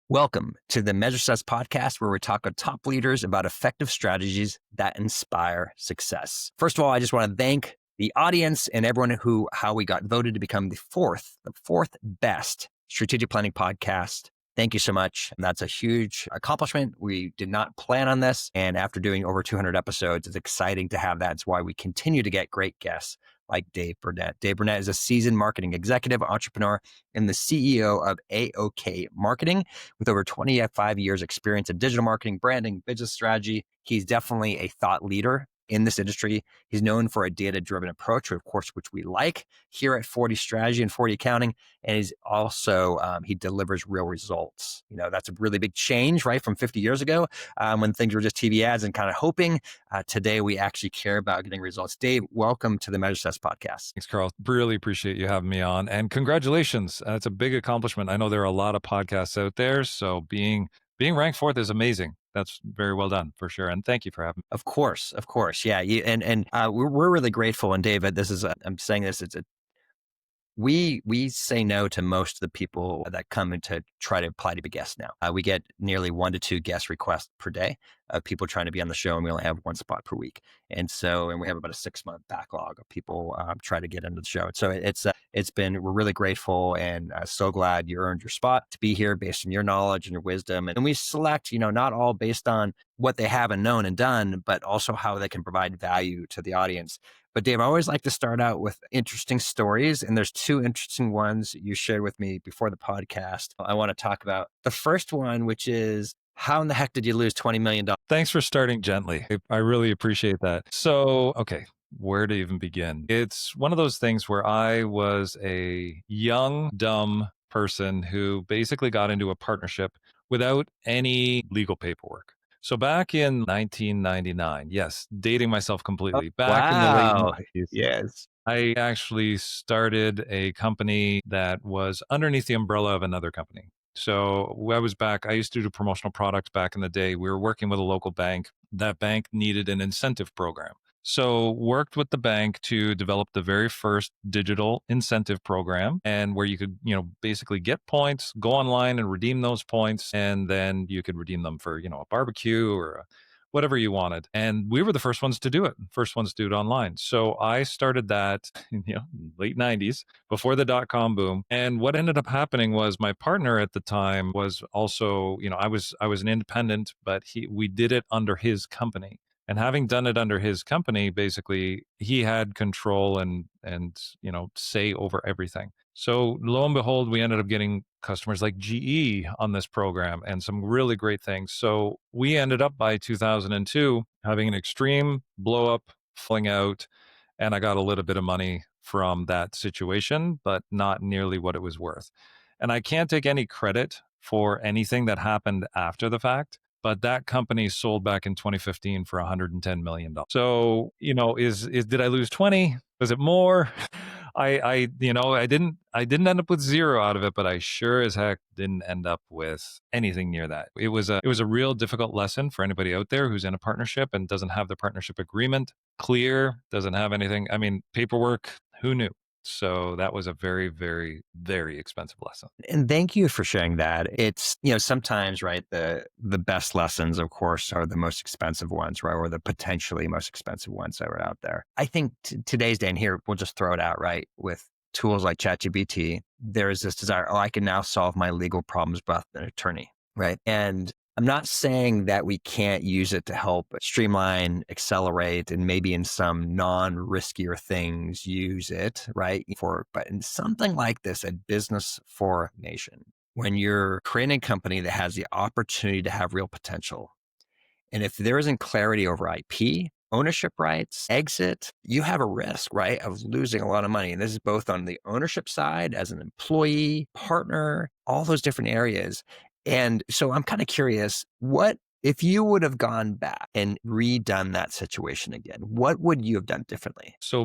Welcome to the Measure Success podcast, where we talk with top leaders about effective strategies that inspire success. First of all, I just want to thank the audience and everyone how we got voted to become the fourth best strategic planning podcast. Thank you so much. That's a huge accomplishment. We did not plan on this. And after doing over 200 episodes, it's exciting to have that. It's why we continue to get great guests like Dave Burnett. Dave Burnett is a seasoned marketing executive, entrepreneur, and the CEO of AOK Marketing with over 25 years experience in digital marketing, branding, business strategy. He's definitely a thought leader in this industry. He's known for a data-driven approach, of course, which we like here at 40 Strategy and 40 Accounting. And he's also, he delivers real results. You know, that's a really big change, right? From 50 years ago when things were just TV ads and kind of hoping. Today, we actually care about getting results. Dave, welcome to the Measure Success podcast. Thanks, Carl. Really appreciate you having me on. And congratulations. It's a big accomplishment. I know there are a lot of podcasts out there. So being ranked fourth is amazing. That's very well done for sure. And thank you for having me. Of course. Yeah. We're really grateful. And David, I'm saying this, we say no to most of the people that come in to try to apply to be guests now. We get nearly 1 to 2 guest requests per day of people trying to be on the show, and we only have 1 spot per week. And we have about a 6-month backlog of people try to get into the show. So we're really grateful and so glad you earned your spot to be here based on your knowledge and your wisdom. And we select, not all based on what they haven't known and done, but also how they can provide value to the audience. But Dave, I always like to start out with interesting stories. And there's 2 interesting ones you shared with me before the podcast I want to talk about. The first one, which is, how in the heck did you lose $20 million? Thanks for starting gently. I really appreciate that. So, okay, where to even begin? It's one of those things where I was a young, dumb person who basically got into a partnership without any legal paperwork. So back in 1999, yes, dating myself completely. Back in the late Wow. 90s, Yes. I actually started a company that was underneath the umbrella of another company. So I used to do promotional products back in the day. We were working with a local bank. That bank needed an incentive program. So worked with the bank to develop the very first digital incentive program, and where you could, basically get points, go online and redeem those points. And then you could redeem them for, a barbecue or whatever you wanted. And we were the first ones to do it, online. So I started that in late 90s, before the dot-com boom. And what ended up happening was my partner at the time was also, I was an independent, but we did it under his company. And having done it under his company, basically he had control and say over everything. So lo and behold, we ended up getting customers like GE on this program and some really great things. So we ended up by 2002 having an extreme blow up, falling out, and I got a little bit of money from that situation, but not nearly what it was worth. And I can't take any credit for anything that happened after the fact, but that company sold back in 2015 for $110 million. So, did I lose 20? Was it more? I didn't end up with zero out of it, but I sure as heck didn't end up with anything near that. It was a real difficult lesson for anybody out there who's in a partnership and doesn't have the partnership agreement clear, doesn't have anything. I mean, paperwork, who knew? So that was a very, very, very expensive lesson. And thank you for sharing that. It's, sometimes, right, the best lessons, of course, are the most expensive ones, right? Or the potentially most expensive ones that are out there. I think today's day, and here, we'll just throw it out, right? With tools like ChatGPT, there is this desire, I can now solve my legal problems with an attorney, right? And I'm not saying that we can't use it to help streamline, accelerate, and maybe in some non-riskier things use it, right? But in something like this, a business formation, when you're creating a company that has the opportunity to have real potential, and if there isn't clarity over IP, ownership rights, exit, you have a risk, right, of losing a lot of money. And this is both on the ownership side as an employee, partner, all those different areas. And so I'm kind of curious, what if you would have gone back and redone that situation again, what would you have done differently? So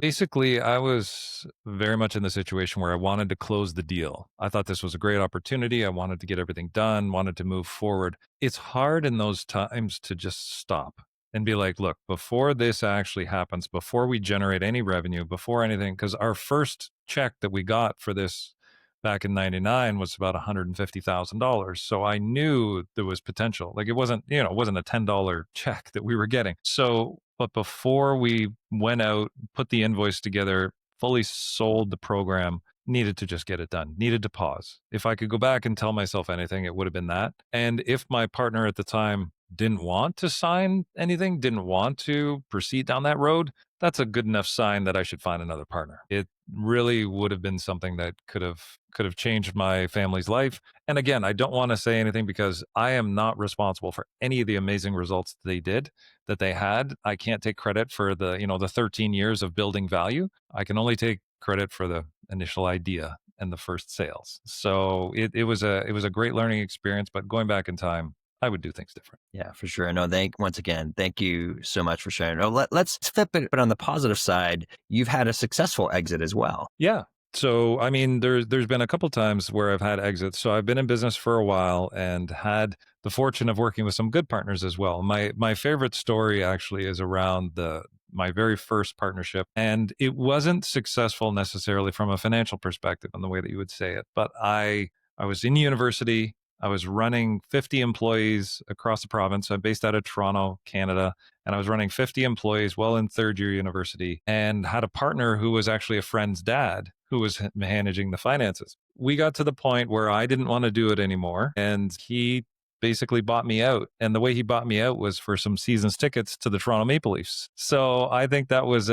basically, I was very much in the situation where I wanted to close the deal. I thought this was a great opportunity. I wanted to get everything done, wanted to move forward. It's hard in those times to just stop and be like, look, before this actually happens, before we generate any revenue, before anything, because our first check that we got for this back in 99 was about $150,000. So I knew there was potential. Like it wasn't, it wasn't a $10 check that we were getting. So, but before we went out, put the invoice together, fully sold the program, needed to just get it done, needed to pause. If I could go back and tell myself anything, it would have been that. And if my partner at the time didn't want to sign anything, didn't want to proceed down that road, that's a good enough sign that I should find another partner. It really would have been something that could have changed my family's life. And again, I don't want to say anything because I am not responsible for any of the amazing results that they had. I can't take credit for the 13 years of building value. I can only take credit for the initial idea and the first sales. So it was a great learning experience, but going back in time, I would do things different. Yeah, for sure. No, once again, thank you so much for sharing. Oh, let's flip it, but on the positive side, you've had a successful exit as well. Yeah. So, I mean, there's been a couple times where I've had exits. So I've been in business for a while and had the fortune of working with some good partners as well. My favorite story actually is around the my very first partnership, and it wasn't successful necessarily from a financial perspective in the way that you would say it. But I was in university. I was running 50 employees across the province. I'm based out of Toronto, Canada, and I was running 50 employees well in third year university and had a partner who was actually a friend's dad who was managing the finances. We got to the point where I didn't want to do it anymore and he basically bought me out. And the way he bought me out was for some season's tickets to the Toronto Maple Leafs. So I think that was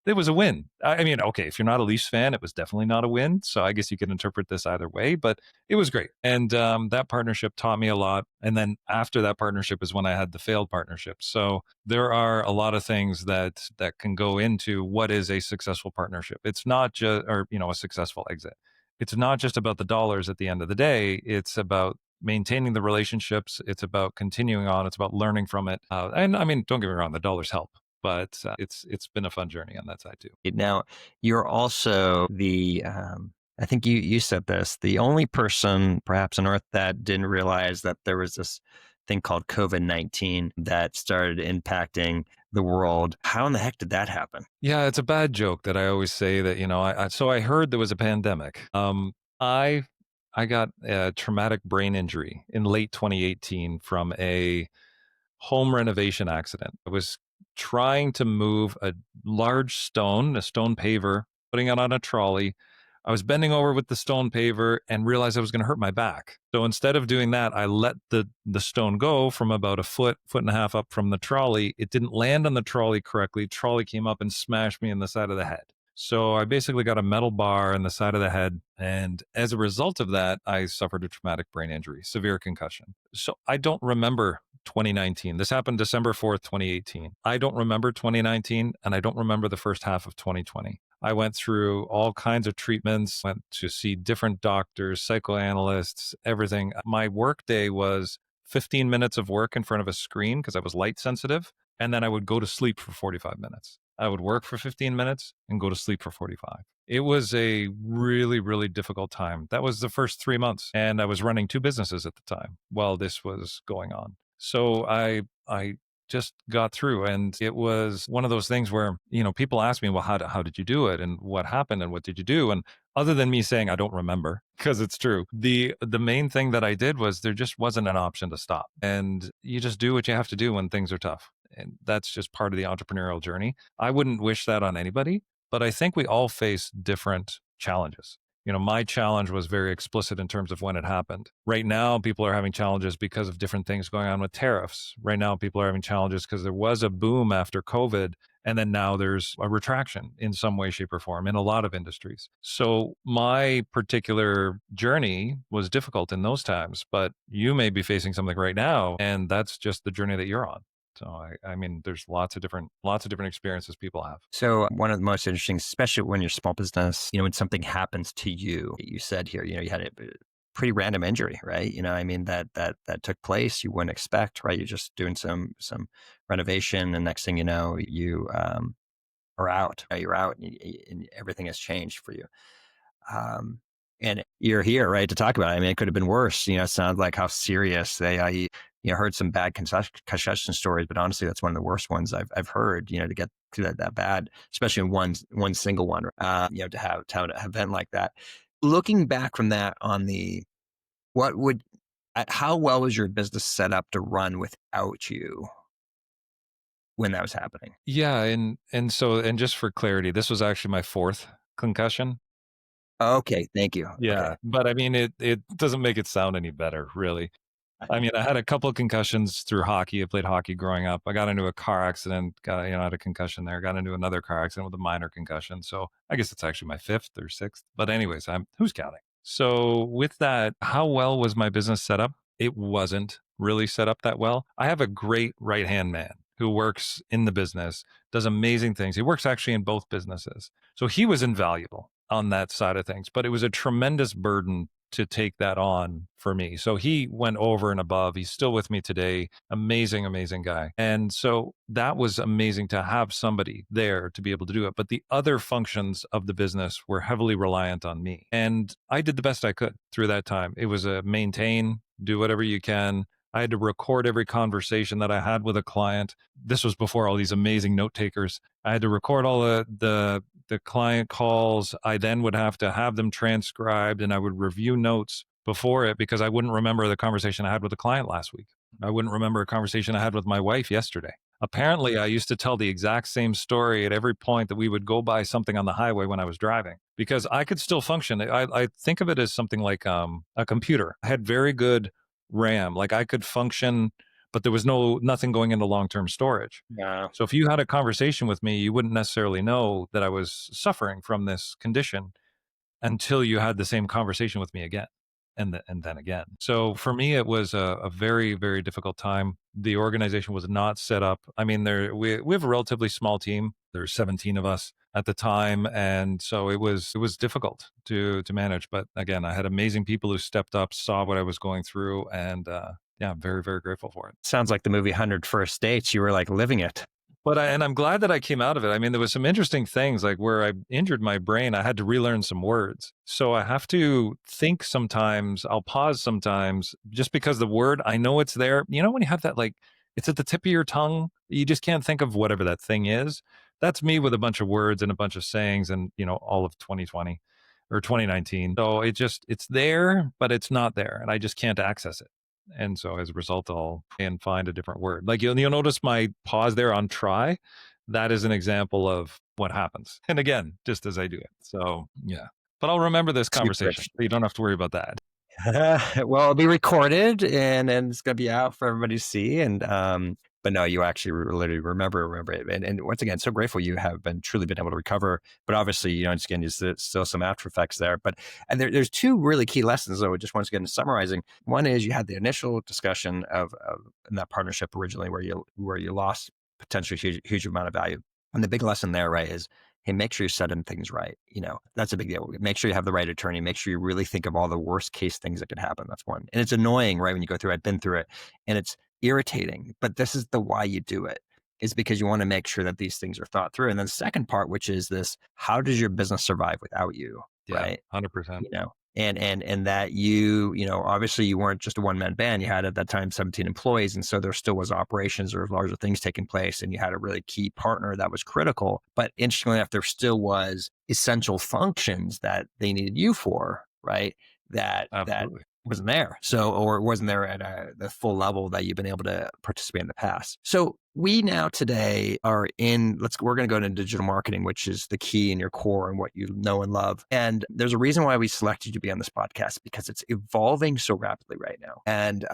it was a win. I mean, okay, if you're not a Leafs fan, it was definitely not a win. So I guess you can interpret this either way, but it was great. And that partnership taught me a lot. And then after that partnership is when I had the failed partnership. So there are a lot of things that can go into what is a successful partnership. It's not just, or, a successful exit. It's not just about the dollars at the end of the day. It's about maintaining the relationships. It's about continuing on. It's about learning from it. And I mean, don't get me wrong, the dollars help, but it's been a fun journey on that side too. Now, you're also I think you said this, the only person perhaps on earth that didn't realize that there was this thing called COVID-19 that started impacting the world. How in the heck did that happen? Yeah, it's a bad joke that I always say that, so I heard there was a pandemic. I I got a traumatic brain injury in late 2018 from a home renovation accident. I was trying to move a stone paver, putting it on a trolley. I was bending over with the stone paver and realized I was going to hurt my back. So instead of doing that, I let the stone go from about a foot and a half up from the trolley. It didn't land on the trolley correctly. Trolley came up and smashed me in the side of the head. So I basically got a metal bar in the side of the head. And as a result of that, I suffered a traumatic brain injury, severe concussion. So I don't remember 2019. This happened December 4th, 2018. I don't remember 2019 and I don't remember the first half of 2020. I went through all kinds of treatments, went to see different doctors, psychoanalysts, everything. My work day was 15 minutes of work in front of a screen because I was light sensitive. And then I would go to sleep for 45 minutes. I would work for 15 minutes and go to sleep for 45. It was a really, really difficult time. That was the first 3 months. And I was running two businesses at the time while this was going on. So I just got through, and it was one of those things where people ask me, well, how did you do it, and what happened, and what did you do? And other than me saying I don't remember, because it's true, the main thing that I did was there just wasn't an option to stop, and you just do what you have to do when things are tough, and that's just part of the entrepreneurial journey. I wouldn't wish that on anybody, but I think we all face different challenges. My challenge was very explicit in terms of when it happened. Right now, people are having challenges because of different things going on with tariffs. Right now, people are having challenges because there was a boom after COVID, and then now there's a retraction in some way, shape, or form in a lot of industries. So my particular journey was difficult in those times, but you may be facing something right now, and that's just the journey that you're on. So I mean, there's lots of different experiences people have. So one of the most interesting, especially when you're a small business, when something happens to you, you said here, you had a pretty random injury, right? I mean, that took place, you wouldn't expect, right? You're just doing some renovation, and next thing you know, you are out. You're out, and everything has changed for you. And you're here, right, to talk about it. I mean, it could have been worse. It sounded like how serious I heard some bad concussion stories, but honestly, that's one of the worst ones I've heard. To get to that bad, especially in one single one. To have an event like that. Looking back from that on the what would how well was your business set up to run without you when that was happening? Yeah, and just for clarity, this was actually my 4th concussion. Okay, thank you. Okay. Yeah, but I mean, it doesn't make it sound any better, really. I mean, I had a couple of concussions through hockey. I played hockey growing up. I got into a car accident, had a concussion there. Got into another car accident with a minor concussion. So I guess it's actually my 5th or 6th. But anyways, I'm who's counting? So with that, how well was my business set up? It wasn't really set up that well. I have a great right hand man who works in the business, does amazing things. He works actually in both businesses. So he was invaluable on that side of things, but it was a tremendous burden to take that on for me. So he went over and above. He's still with me today. Amazing, amazing guy. And so that was amazing to have somebody there to be able to do it. But the other functions of the business were heavily reliant on me. And I did the best I could through that time. It was a maintain, do whatever you can. I had to record every conversation that I had with a client. This was before all these amazing note takers. I had to record all the client calls. I then would have to have them transcribed and I would review notes before it because I wouldn't remember the conversation I had with the client last week. I wouldn't remember a conversation I had with my wife yesterday. Apparently, I used to tell the exact same story at every point that we would go by something on the highway when I was driving because I could still function. I think of it as something like a computer. I had very good RAM. Like I could function, but there was nothing going into long-term storage. Yeah. So if you had a conversation with me, you wouldn't necessarily know that I was suffering from this condition until you had the same conversation with me again and then again. So for me, it was a very, very difficult time. The organization was not set up. I mean, we have a relatively small team. There's 17 of us at the time. And so it was difficult to manage. But again, I had amazing people who stepped up, saw what I was going through, and yeah, I'm very, very grateful for it. Sounds like the movie 100 First Dates. You were like living it. And I'm glad that I came out of it. I mean, there was some interesting things like where I injured my brain, I had to relearn some words. So I have to think sometimes, I'll pause sometimes just because the word, I know it's there. You know, when you have that, like, it's at the tip of your tongue, you just can't think of whatever that thing is. That's me with a bunch of words and a bunch of sayings and, all of 2020 or 2019. So it's there, but it's not there. And I just can't access it. And so as a result, I'll try and find a different word. Like you'll notice my pause there on try. That is an example of what happens. And again, just as I do it. So yeah. But I'll remember this Super conversation. interesting. So you don't have to worry about that. Well, it'll be recorded and it's gonna be out for everybody to see. And but no, you actually literally remember it. And once again, so grateful you have truly been able to recover. But obviously, it's again, there's still some after effects there. But and there's two really key lessons though. Just once again summarizing. One is you had the initial discussion of in that partnership originally where you lost potentially huge amount of value. And the big lesson there, right, is hey, make sure you're setting things right. That's a big deal. Make sure you have the right attorney. Make sure you really think of all the worst case things that could happen. That's one. And it's annoying, right? When you go through it, I've been through it and it's irritating, but this is the why you do it is because you want to make sure that these things are thought through. And then the second part, which is this, how does your business survive without you? Yeah, Right. 100%. And that obviously you weren't just a one man band. You had at that time 17 employees. And so there still was operations or larger things taking place. And you had a really key partner that was critical. But interestingly enough, there still was essential functions that they needed you for, right? That Absolutely. wasn't there. So, or it wasn't there at the full level that you've been able to participate in the past. So we now today are we're going to go into digital marketing, which is the key in your core and what you know and love. And there's a reason why we selected you to be on this podcast because it's evolving so rapidly right now. And,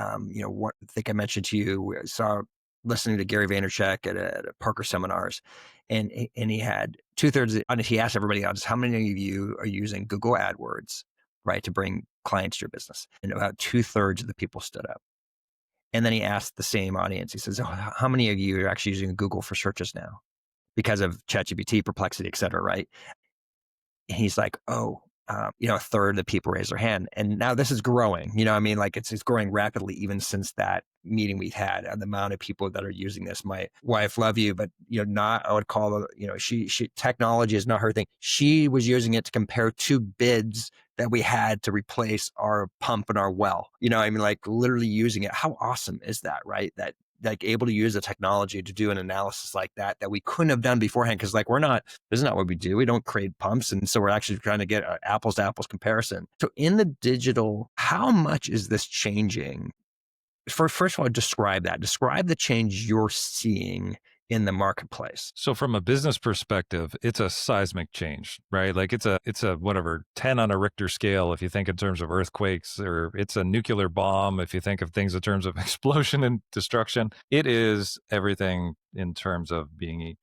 what I think I mentioned to you, I saw listening to Gary Vaynerchuk at Parker seminars and he had 2/3, he asked everybody else, how many of you are using Google AdWords, right, to bring clients to your business? And about 2/3 of the people stood up. And then he asked the same audience, he says, oh, how many of you are actually using Google for searches now because of ChatGPT, Perplexity, et cetera, right? And he's like, oh, a third of the people raise their hand. And now this is growing, like it's growing rapidly even since that meeting we've had and the amount of people that are using this. My wife, love you, but I would call her, she technology is not her thing. She was using it to compare two bids that we had to replace our pump and our well, like literally using it. How awesome is that, right? That like able to use the technology to do an analysis like that we couldn't have done beforehand. Cause like this is not what we do. We don't create pumps. And so we're actually trying to get an apples to apples comparison. So in the digital, how much is this changing? First of all, describe the change you're seeing in the marketplace. So from a business perspective, it's a seismic change, right? Like it's a whatever 10 on a Richter scale if you think in terms of earthquakes, or it's a nuclear bomb if you think of things in terms of explosion and destruction. It is everything in terms of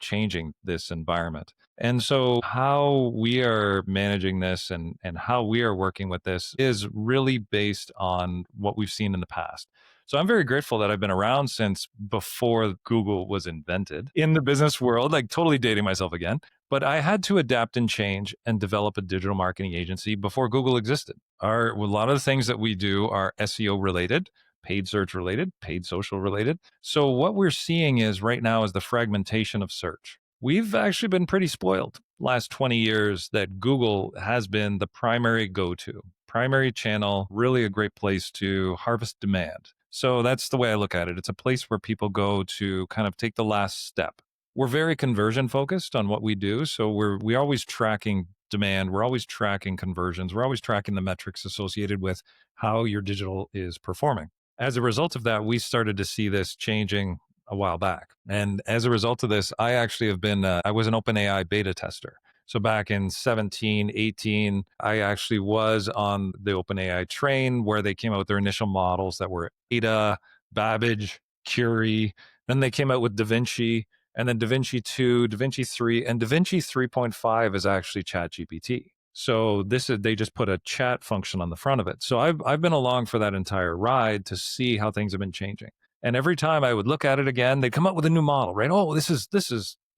changing this environment. And so how we are managing this and how we are working with this is really based on what we've seen in the past. So I'm very grateful that I've been around since before Google was invented in the business world, like totally dating myself again. But I had to adapt and change and develop a digital marketing agency before Google existed. A lot of the things that we do are SEO related, paid search related, paid social related. So what we're seeing is right now is the fragmentation of search. We've actually been pretty spoiled last 20 years that Google has been the primary go-to, primary channel, really a great place to harvest demand. So that's the way I look at it. It's a place where people go to kind of take the last step. We're very conversion focused on what we do. So we're always tracking demand. We're always tracking conversions. We're always tracking the metrics associated with how your digital is performing. As a result of that, we started to see this changing a while back. And as a result of this, I actually I was an OpenAI beta tester. So back in 17, 18, I actually was on the OpenAI train where they came out with their initial models that were Ada, Babbage, Curie. Then they came out with DaVinci, and then DaVinci 2, DaVinci 3, and DaVinci 3.5 is actually ChatGPT. So they just put a chat function on the front of it. So I've been along for that entire ride to see how things have been changing. And every time I would look at it again, they'd come up with a new model, right? Oh, this is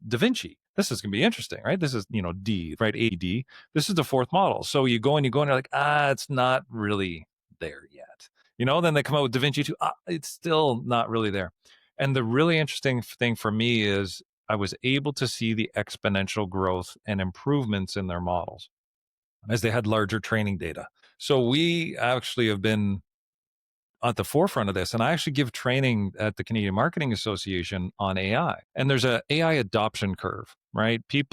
Da Vinci. This is going to be interesting, right? This is, D, right? AD. This is the fourth model. So you go and you're like, it's not really there yet. Then they come out with Da Vinci 2. It's still not really there. And the really interesting thing for me is I was able to see the exponential growth and improvements in their models as they had larger training data. So we actually have been at the forefront of this. And I actually give training at the Canadian Marketing Association on AI. And there's a AI adoption curve, right? It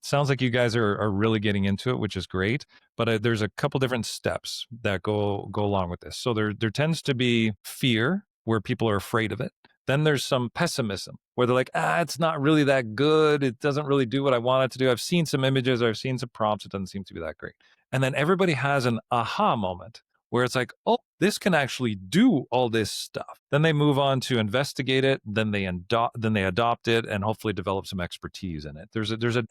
sounds like you guys are really getting into it, which is great. But there's a couple different steps that go along with this. So there tends to be fear where people are afraid of it. Then there's some pessimism where they're like, it's not really that good. It doesn't really do what I want it to do. I've seen some images, I've seen some prompts. It doesn't seem to be that great. And then everybody has an aha moment where it's like, oh, this can actually do all this stuff. Then they move on to investigate it, then they adopt it, and hopefully develop some expertise in it.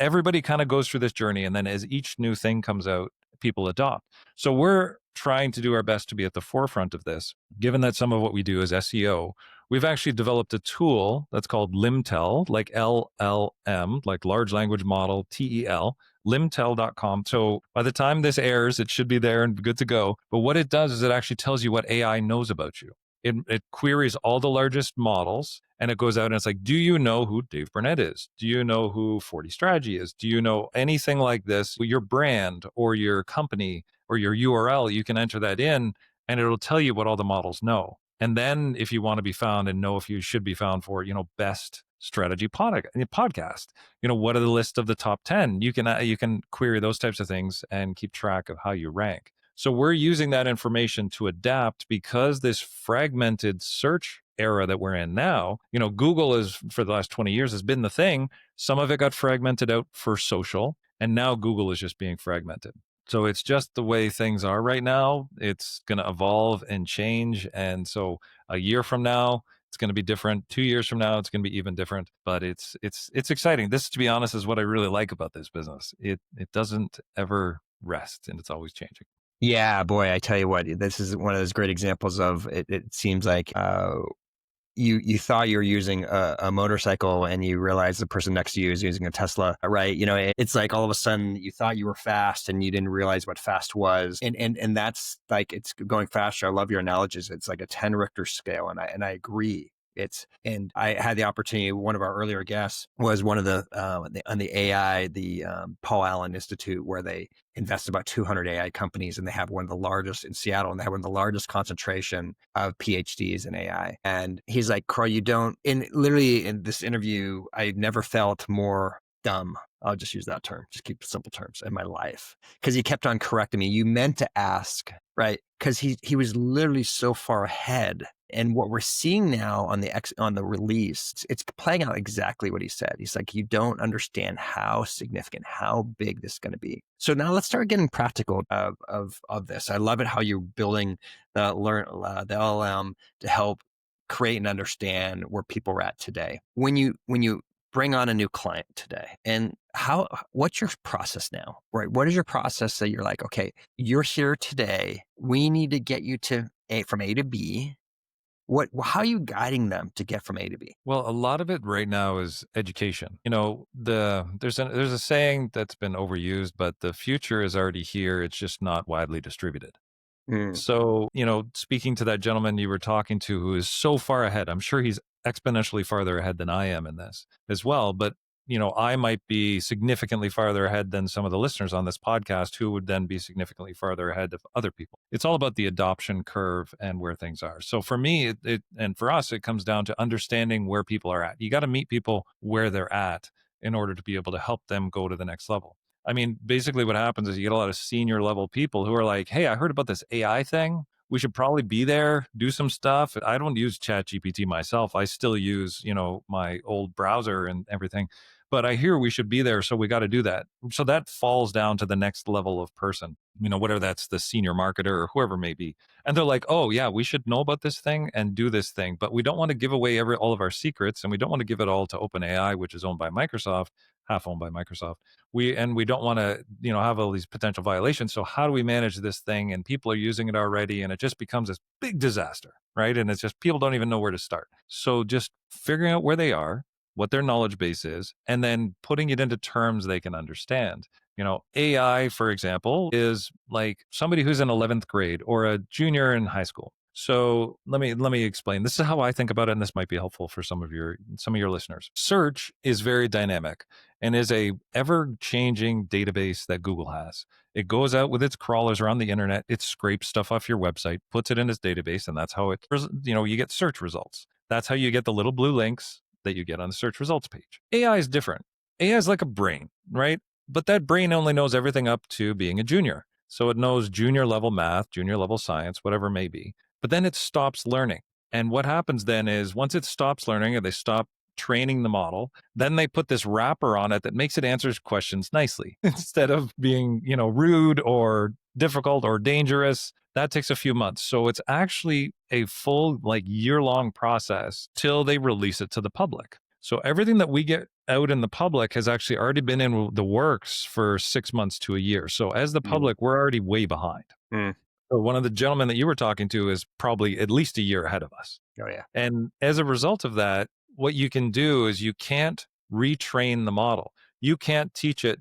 Everybody kind of goes through this journey, and then as each new thing comes out, people adopt. So we're trying to do our best to be at the forefront of this. Given that some of what we do is SEO, we've actually developed a tool that's called LimTel, like LLM, like large language model, TEL, limtel.com. So by the time this airs, it should be there and good to go. But what it does is it actually tells you what AI knows about you. It queries all the largest models and it goes out and it's like, do you know who Dave Burnett is? Do you know who 40 Strategy is? Do you know anything like this? Your brand or your company or your URL, you can enter that in and it'll tell you what all the models know. And then if you want to be found and know if you should be found for, best strategy podcast, what are the list of the top 10? You can query those types of things and keep track of how you rank. So we're using that information to adapt because this fragmented search era that we're in now, Google is for the last 20 years has been the thing. Some of it got fragmented out for social and now Google is just being fragmented. So it's just the way things are right now. It's going to evolve and change. And so a year from now, it's going to be different. 2 years from now, it's going to be even different. But it's exciting. This, to be honest, is what I really like about this business. It doesn't ever rest and it's always changing. Yeah, boy, I tell you what, this is one of those great examples of it. It seems like you thought you were using a motorcycle and you realized the person next to you is using a Tesla, right? It's like all of a sudden you thought you were fast and you didn't realize what fast was. And that's like, it's going faster. I love your analogies. It's like a 10 Richter scale. And I agree. And I had the opportunity, one of our earlier guests was one of on the AI, Paul Allen Institute, where they invest about 200 AI companies, and they have one of the largest in Seattle, and they have one of the largest concentration of PhDs in AI. And he's like, Carl, you don't, literally in this interview, I never felt more dumb. I'll just use that term, just keep simple terms, in my life. Because he kept on correcting me. You meant to ask, right? Because he was literally so far ahead. And what we're seeing now on the release, it's playing out exactly what he said. He's like, you don't understand how significant, how big this is going to be. So now let's start getting practical of this. I love it how you're building the LLM to help create and understand where people are at today. When you bring on a new client today, and what's your process now, right? What is your process that you're like, okay, you're here today. We need to get you from A to B. How are you guiding them to get from A to B? Well, a lot of it right now is education. There's a saying that's been overused, but the future is already here. It's just not widely distributed. Mm, So, speaking to that gentleman you were talking to who is so far ahead, I'm sure he's exponentially farther ahead than I am in this as well. But, I might be significantly farther ahead than some of the listeners on this podcast who would then be significantly farther ahead of other people. It's all about the adoption curve and where things are. So for me, and for us, it comes down to understanding where people are at. You got to meet people where they're at in order to be able to help them go to the next level. I mean, basically what happens is you get a lot of senior level people who are like, hey, I heard about this AI thing. We should probably be there, do some stuff. I don't use ChatGPT myself. I still use, my old browser and everything. But I hear we should be there, so we got to do that. So that falls down to the next level of person, whether that's the senior marketer or whoever it may be. And they're like, oh, yeah, we should know about this thing and do this thing. But we don't want to give away all of our secrets, and we don't want to give it all to OpenAI, which is owned by Microsoft, half owned by Microsoft. We don't want to, have all these potential violations. So how do we manage this thing? And people are using it already, and it just becomes this big disaster, right? And it's just people don't even know where to start. So just figuring out where they are, what their knowledge base is, and then putting it into terms they can understand. AI, for example, is like somebody who's in 11th grade or a junior in high school. So let me explain. This is how I think about it, and this might be helpful for some of your listeners. Search is very dynamic and is a ever-changing database that Google has. It goes out with its crawlers around the internet. It scrapes stuff off your website, puts it in its database, and that's how you get search results. That's how you get the little blue links that you get on the search results page. AI is different. AI is like a brain, right? But that brain only knows everything up to being a junior. So it knows junior level math, junior level science, whatever it may be. But then it stops learning. And what happens then is once it stops learning or they stop training the model, then they put this wrapper on it that makes it answer questions nicely instead of being, rude or difficult or dangerous. That takes a few months. So it's actually a full year-long process till they release it to the public. So everything that we get out in the public has actually already been in the works for 6 months to a year. So as the public, we're already way behind. mm. So one of the gentlemen that you were talking to is probably at least a year ahead of us. Oh, yeah. And as a result of that, what you can do is you can't retrain the model. You can't teach it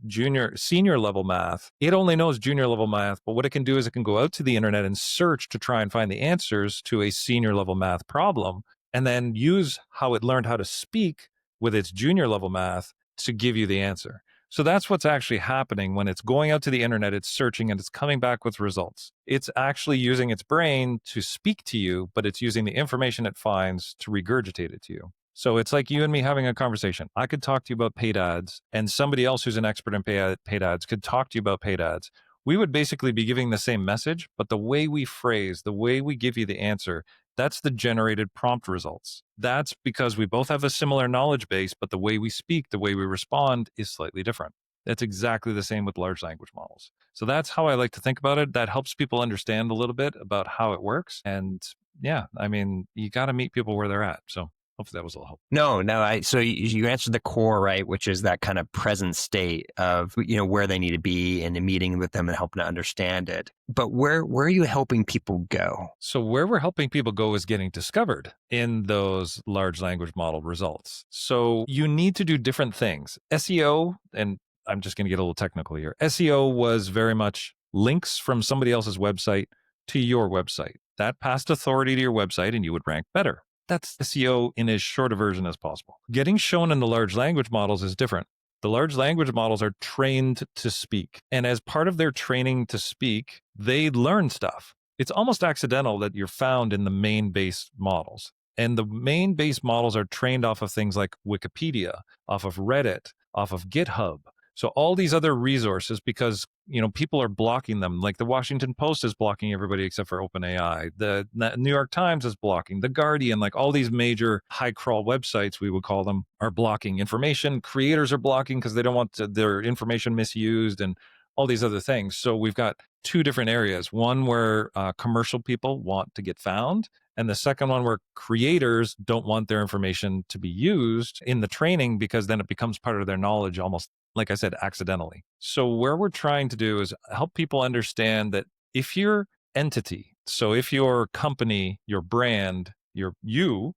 senior level math. It only knows junior level math, but what it can do is it can go out to the internet and search to try and find the answers to a senior level math problem, and then use how it learned how to speak with its junior level math to give you the answer. So that's what's actually happening when it's going out to the internet, it's searching and it's coming back with results. It's actually using its brain to speak to you, but it's using the information it finds to regurgitate it to you. So it's like you and me having a conversation. I could talk to you about paid ads, and somebody else who's an expert in paid ads could talk to you about paid ads. We would basically be giving the same message, but the way we phrase, the way we give you the answer, that's the generated prompt results. That's because we both have a similar knowledge base, but the way we speak, the way we respond is slightly different. That's exactly the same with large language models. So that's how I like to think about it. That helps people understand a little bit about how it works. And yeah, I mean, you got to meet people where they're at. So hopefully that was a little help. No. So you answered the core, right? Which is that kind of present state of, where they need to be and the meeting with them and helping to understand it. But where are you helping people go? So where we're helping people go is getting discovered in those large language model results. So you need to do different things. SEO, and I'm just going to get a little technical here. SEO was very much links from somebody else's website to your website. That passed authority to your website and you would rank better. That's SEO in as short a version as possible. Getting shown in the large language models is different. The large language models are trained to speak. And as part of their training to speak, they learn stuff. It's almost accidental that you're found in the main base models. And the main base models are trained off of things like Wikipedia, off of Reddit, off of GitHub. So all these other resources, because people are blocking them. Like the Washington Post is blocking everybody except for OpenAI. The New York Times is blocking. The Guardian, like all these major high crawl websites, we would call them, are blocking information. Creators are blocking because they don't want their information misused and all these other things. So we've got two different areas. One where commercial people want to get found, and the second one where creators don't want their information to be used in the training because then it becomes part of their knowledge almost, like I said, accidentally. So where we're trying to do is help people understand that if your entity, so if your company, your brand, you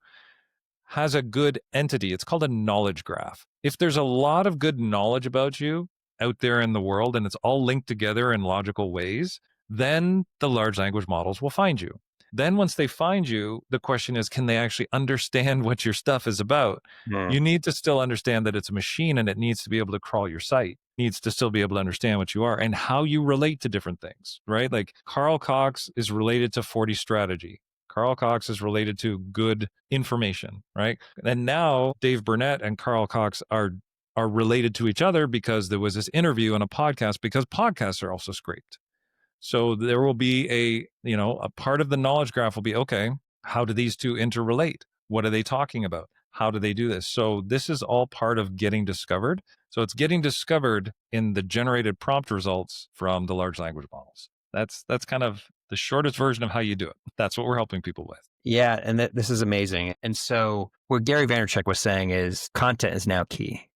has a good entity, it's called a knowledge graph. If there's a lot of good knowledge about you out there in the world and it's all linked together in logical ways, then the large language models will find you. Then once they find you, the question is, can they actually understand what your stuff is about? Mm. You need to still understand that it's a machine and it needs to be able to crawl your site, needs to still be able to understand what you are and how you relate to different things, right? Like Carl Cox is related to 40 strategy. Carl Cox is related to good information, right? And now Dave Burnett and Carl Cox are related to each other because there was this interview on a podcast, because podcasts are also scraped. So there will be a part of the knowledge graph will be, okay, how do these two interrelate? What are they talking about? How do they do this? So this is all part of getting discovered. So it's getting discovered in the generated prompt results from the large language models. That's kind of the shortest version of how you do it. That's what we're helping people with. Yeah, and this is amazing. And so what Gary Vaynerchuk was saying is content is now key,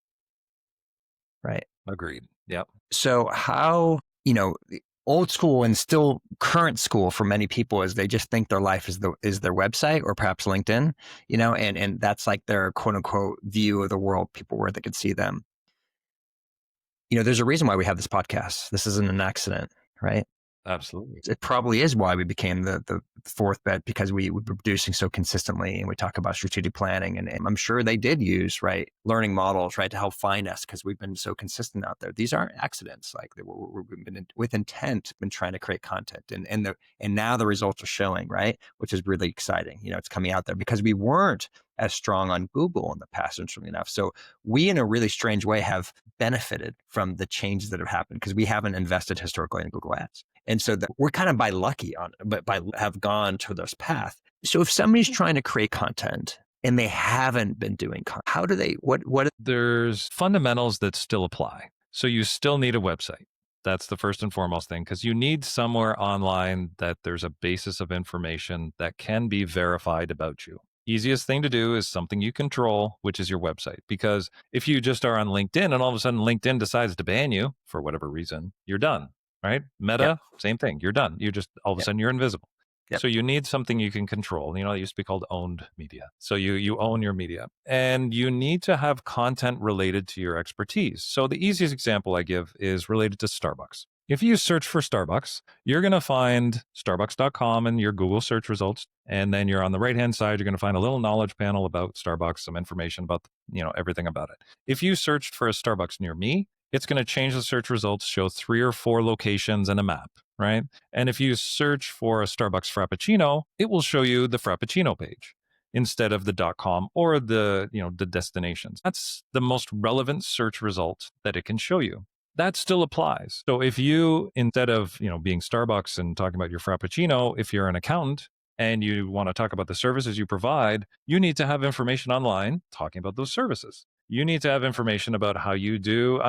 right? Agreed. Yep. So how, the old school and still current school for many people is they just think their life is their website or perhaps LinkedIn, and that's like their quote unquote view of the world, people where they could see them. There's a reason why we have this podcast. This isn't an accident, right? Absolutely. It probably is why we became the fourth bet, because we were producing so consistently and we talk about strategic planning. And I'm sure they did use, right, learning models, right, to help find us because we've been so consistent out there. These aren't accidents. Like we've been with intent, been trying to create content. And now the results are showing, right, which is really exciting. It's coming out there because we weren't as strong on Google in the past, interestingly enough. So we, in a really strange way, have benefited from the changes that have happened because we haven't invested historically in Google Ads. And so we're kind of have gone to this path. So if somebody's trying to create content and they haven't been doing content, how do they, what? There's fundamentals that still apply. So you still need a website. That's the first and foremost thing, because you need somewhere online that there's a basis of information that can be verified about you. Easiest thing to do is something you control, which is your website. Because if you just are on LinkedIn and all of a sudden LinkedIn decides to ban you for whatever reason, you're done, right? Meta, Yep. same thing. You're done. You just, all of a sudden you're invisible. Yep. So you need something you can control. It used to be called owned media. So you own your media, and you need to have content related to your expertise. So the easiest example I give is related to Starbucks. If you search for Starbucks, you're going to find starbucks.com in your Google search results. And then you're on the right-hand side, you're going to find a little knowledge panel about Starbucks, some information about, everything about it. If you searched for a Starbucks near me, it's going to change the search results, show 3 or 4 locations and a map, right? And if you search for a Starbucks Frappuccino, it will show you the Frappuccino page instead of the .com or the destinations. That's the most relevant search result that it can show you. That still applies. So if you, instead of, being Starbucks and talking about your Frappuccino, if you're an accountant and you want to talk about the services you provide, you need to have information online talking about those services. You need to have information about how you do,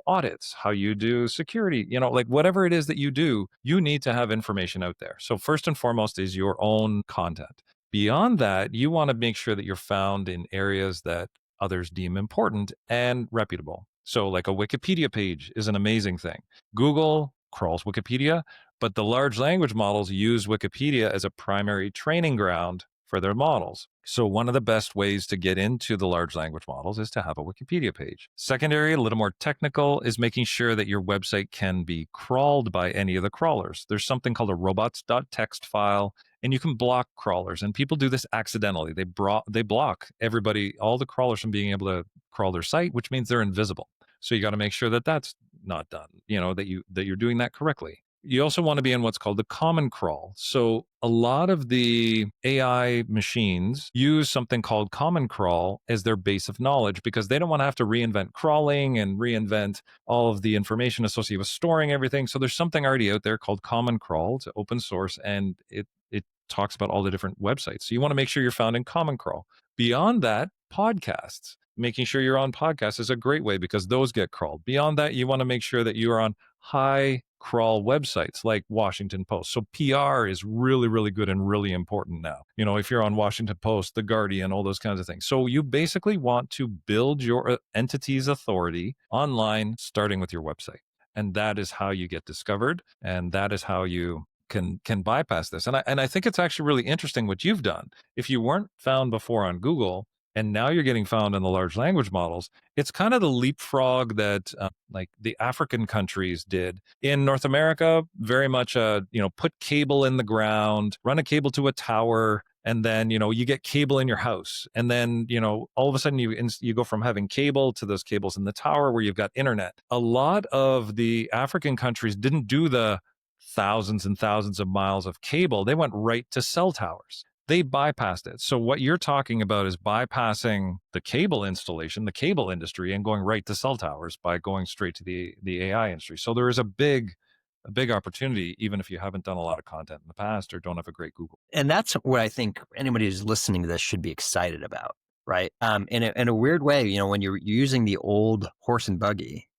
audits, how you do security, like whatever it is that you do, you need to have information out there. So first and foremost is your own content. Beyond that, you want to make sure that you're found in areas that others deem important and reputable. So like a Wikipedia page is an amazing thing. Google crawls Wikipedia, but the large language models use Wikipedia as a primary training ground for their models. So one of the best ways to get into the large language models is to have a Wikipedia page. Secondary, a little more technical, is making sure that your website can be crawled by any of the crawlers. There's something called a robots.txt file And you can block crawlers. And people do this accidentally. They block everybody, all the crawlers from being able to crawl their site, which means they're invisible. So you got to make sure that that's not done, that you're doing that correctly. You also want to be in what's called the common crawl. So a lot of the AI machines use something called common crawl as their base of knowledge because they don't want to have to reinvent crawling and reinvent all of the information associated with storing everything. So there's something already out there called common crawl. It's open source and it talks about all the different websites. So you want to make sure you're found in common crawl. Beyond that, podcasts. Making sure you're on podcasts is a great way because those get crawled. Beyond that, you want to make sure that you are on high crawl websites like Washington Post. So PR is really, really good and really important now. If you're on Washington Post, The Guardian, all those kinds of things. So you basically want to build your entity's authority online, starting with your website. And that is how you get discovered. And that is how you can bypass this. And I think it's actually really interesting what you've done. If you weren't found before on Google, and now you're getting found in the large language models, it's kind of the leapfrog that like the African countries did. In North America, very much, put cable in the ground, run a cable to a tower, and then, you get cable in your house. And then, all of a sudden you go from having cable to those cables in the tower where you've got internet. A lot of the African countries didn't do the thousands and thousands of miles of cable. They went right to cell towers. They bypassed it. So what you're talking about is bypassing the cable installation, the cable industry, and going right to cell towers by going straight to the AI industry. So there is a big opportunity, even if you haven't done a lot of content in the past or don't have a great Google. And that's what I think anybody who's listening to this should be excited about, right? In a weird way, when you're using the old horse and buggy,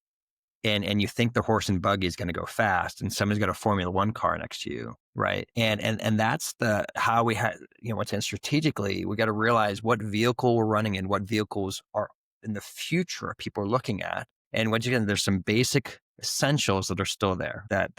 and you think the horse and buggy is going to go fast, and someone's got a Formula One car next to you, right? And that's how we had, what's in strategically, we got to realize what vehicle we're running and what vehicles are in the future people are looking at. And once again, there's some basic essentials that are still there that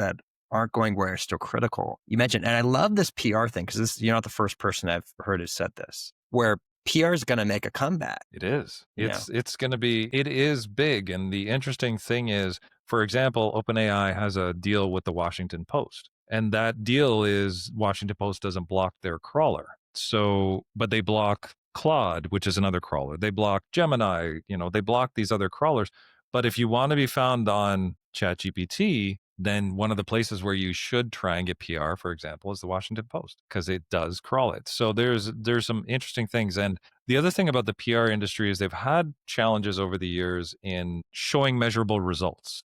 aren't going where are still critical. You mentioned, and I love this PR thing because you're not the first person I've heard who said this, where PR is going to make a comeback. It is. It's going to be, it is big. And the interesting thing is, for example, OpenAI has a deal with the Washington Post. And that deal is Washington Post doesn't block their crawler. So, but they block Claude, which is another crawler. They block Gemini, they block these other crawlers. But if you want to be found on ChatGPT, then one of the places where you should try and get PR, for example, is the Washington Post because it does crawl it. So there's some interesting things. And the other thing about the PR industry is they've had challenges over the years in showing measurable results.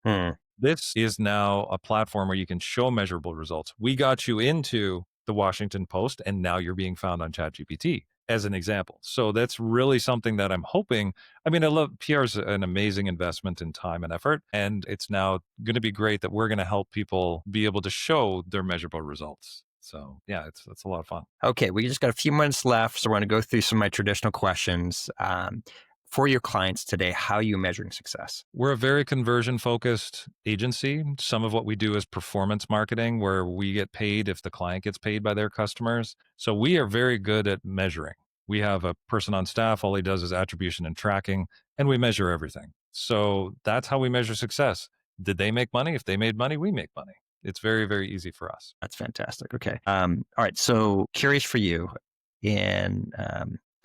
This is now a platform where you can show measurable results. We got you into the Washington Post, and now you're being found on ChatGPT, as an example. So that's really something that I'm hoping. I mean, I love PR is an amazing investment in time and effort. And it's now going to be great that we're going to help people be able to show their measurable results. So yeah, it's a lot of fun. Okay, we just got a few minutes left. So we're going to go through some of my traditional questions. For your clients today, how are you measuring success? We're a very conversion focused agency. Some of what we do is performance marketing, where we get paid if the client gets paid by their customers. So we are very good at measuring. We have a person on staff, all he does is attribution and tracking, and we measure everything. So that's how we measure success. Did they make money? If they made money, we make money. It's very, very easy for us. That's fantastic. Okay. All right. So curious for you in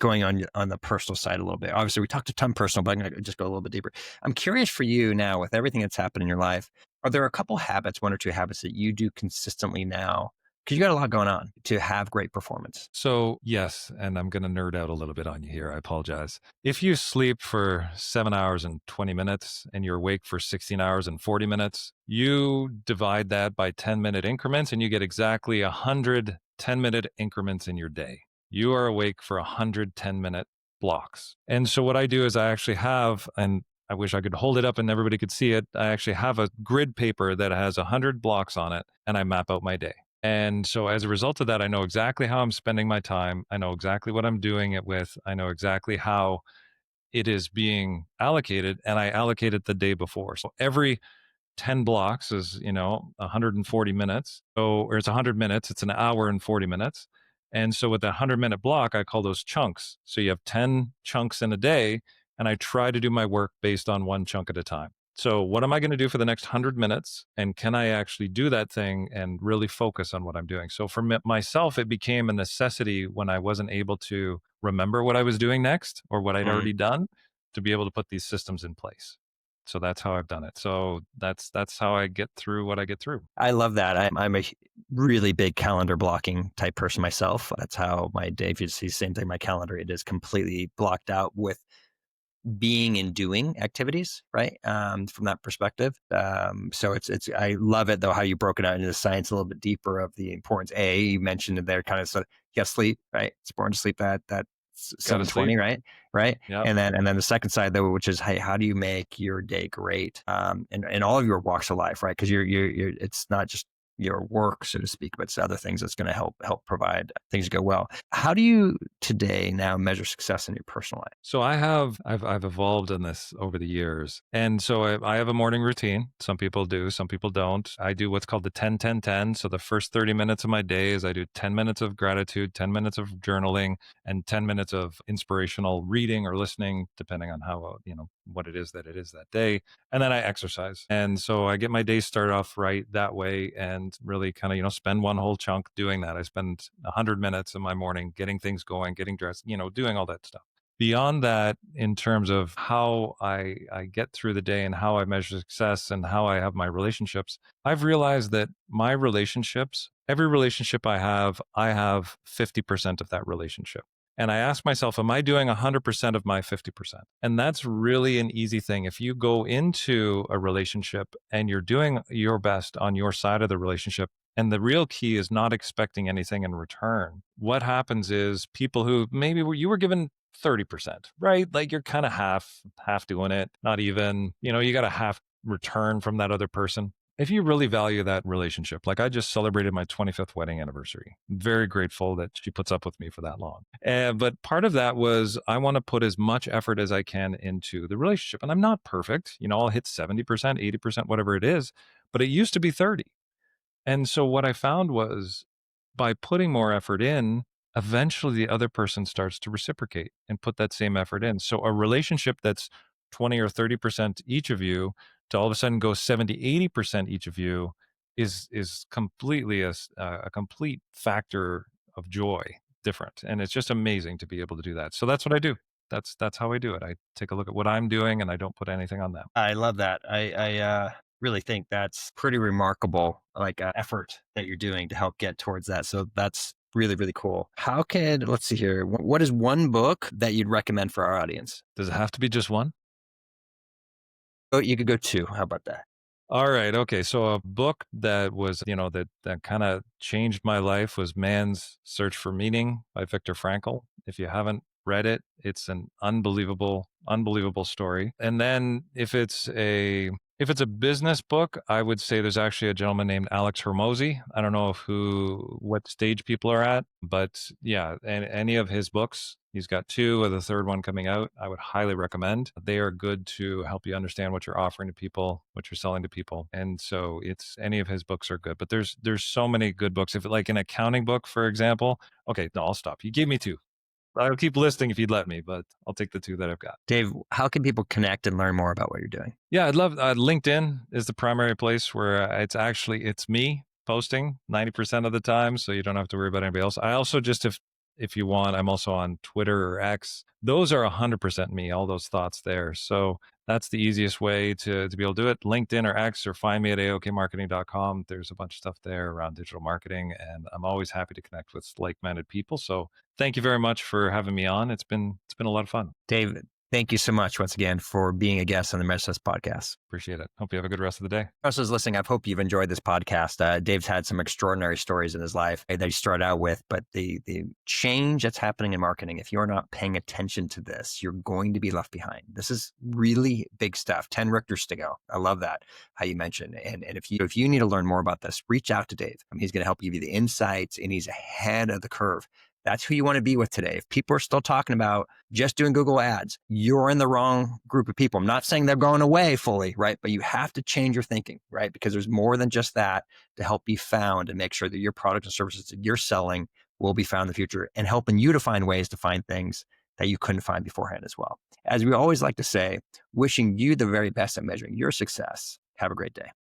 going on the personal side a little bit. Obviously, we talked a ton personal, but I'm going to just go a little bit deeper. I'm curious for you now with everything that's happened in your life. Are there a couple habits, one or two habits that you do consistently now? Because you got a lot going on to have great performance. So yes, and I'm going to nerd out a little bit on you here. I apologize. If you sleep for 7 hours and 20 minutes and you're awake for 16 hours and 40 minutes, you divide that by 10-minute increments and you get exactly 100 10-minute increments in your day. You are awake for 100 10-minute blocks. And so what I do is I actually have, and I wish I could hold it up and everybody could see it. I actually have a grid paper that has 100 blocks on it and I map out my day. And so as a result of that, I know exactly how I'm spending my time. I know exactly what I'm doing it with. I know exactly how it is being allocated, and I allocate it the day before. So every 10 blocks is, 140 minutes. So, or it's 100 minutes, it's an hour and 40 minutes. And so with that 100-minute block, I call those chunks. So you have 10 chunks in a day, and I try to do my work based on one chunk at a time. So, what am I going to do for the next 100 minutes? And can I actually do that thing and really focus on what I'm doing? So, for myself, it became a necessity when I wasn't able to remember what I was doing next or what I'd Mm. already done to be able to put these systems in place. So that's how I've done it. So that's how I get through what I get through. I love that. I'm a really big calendar blocking type person myself. That's how my day, if you see the same thing, my calendar, it is completely blocked out with being and doing activities, right? From that perspective. So I love it though, how you broke it out into the science a little bit deeper of the importance. You mentioned in there kind of, so you got sleep, right? It's important to sleep that Got to sleep. 7:20, right? Right. Yep. And then the second side though, which is, hey, how do you make your day great? In all of your walks of life, right? Because it's not just your work, so to speak, but it's other things that's going to help provide things to go well. How do you today now measure success in your personal life? So I've evolved in this over the years. And so I have a morning routine. Some people do, some people don't. I do what's called the 10-10-10. So the first 30 minutes of my day is I do 10 minutes of gratitude, 10 minutes of journaling, and 10 minutes of inspirational reading or listening, depending on how, what it is that day. And then I exercise. And so I get my day started off right that way and really kind of, spend one whole chunk doing that. I spend 100 minutes in my morning getting things going, getting dressed, doing all that stuff. Beyond that, in terms of how I get through the day and how I measure success and how I have my relationships, I've realized that my relationships, every relationship I have 50% of that relationship. And I ask myself, am I doing 100% of my 50%? And that's really an easy thing. If you go into a relationship and you're doing your best on your side of the relationship, and the real key is not expecting anything in return. What happens is people who maybe you were given 30%, right? Like you're kind of half doing it, not even, you got a half return from that other person. If you really value that relationship, like I just celebrated my 25th wedding anniversary. I'm very grateful that she puts up with me for that long. But part of that was I want to put as much effort as I can into the relationship. And I'm not perfect. I'll hit 70%, 80%, whatever it is, but it used to be 30. And so what I found was by putting more effort in, eventually the other person starts to reciprocate and put that same effort in. So a relationship that's 20 or 30% each of you to all of a sudden go 70, 80% each of you is completely a complete factor of joy different. And it's just amazing to be able to do that. So that's what I do. That's how I do it. I take a look at what I'm doing and I don't put anything on them. I love that. I really think that's pretty remarkable, like effort that you're doing to help get towards that. So that's really, really cool. Let's see here. What is one book that you'd recommend for our audience? Does it have to be just one? Oh, you could go two. How about that? All right. Okay. So a book that was, that kind of changed my life was Man's Search for Meaning by Viktor Frankl. If you haven't read it, it's an unbelievable story. And then if it's a business book, I would say there's actually a gentleman named Alex Hermosi. I don't know what stage people are at, but yeah, and any of his books, he's got two with a third one coming out. I would highly recommend. They are good to help you understand what you're offering to people, what you're selling to people. And so any of his books are good, but there's so many good books. If like an accounting book, for example, okay, no, I'll stop. You gave me two. I'll keep listing if you'd let me, but I'll take the two that I've got. Dave, how can people connect and learn more about what you're doing? Yeah, I'd love LinkedIn is the primary place where it's me posting 90% of the time, so you don't have to worry about anybody else. I also just if you want, I'm also on Twitter or X. Those are 100% me, all those thoughts there. So that's the easiest way to be able to do it. LinkedIn or X, or find me at aokmarketing.com. There's a bunch of stuff there around digital marketing, and I'm always happy to connect with like-minded people. So thank you very much for having me on. It's been a lot of fun. Dave, thank you so much once again for being a guest on the Measure podcast. Appreciate it. Hope you have a good rest of the day. Also, listening, I hope you've enjoyed this podcast. Dave's had some extraordinary stories in his life that he started out with, but the change that's happening in marketing, if you're not paying attention to this, you're going to be left behind. This is really big stuff. 10 Richters to go. I love that, how you mentioned. And if you need to learn more about this, reach out to Dave. He's going to help give you the insights, and he's ahead of the curve. That's who you want to be with today. If people are still talking about just doing Google ads, you're in the wrong group of people. I'm not saying they're going away fully, right? But you have to change your thinking, right? Because there's more than just that to help be found and make sure that your product and services that you're selling will be found in the future, and helping you to find ways to find things that you couldn't find beforehand as well. As we always like to say, wishing you the very best at measuring your success. Have a great day.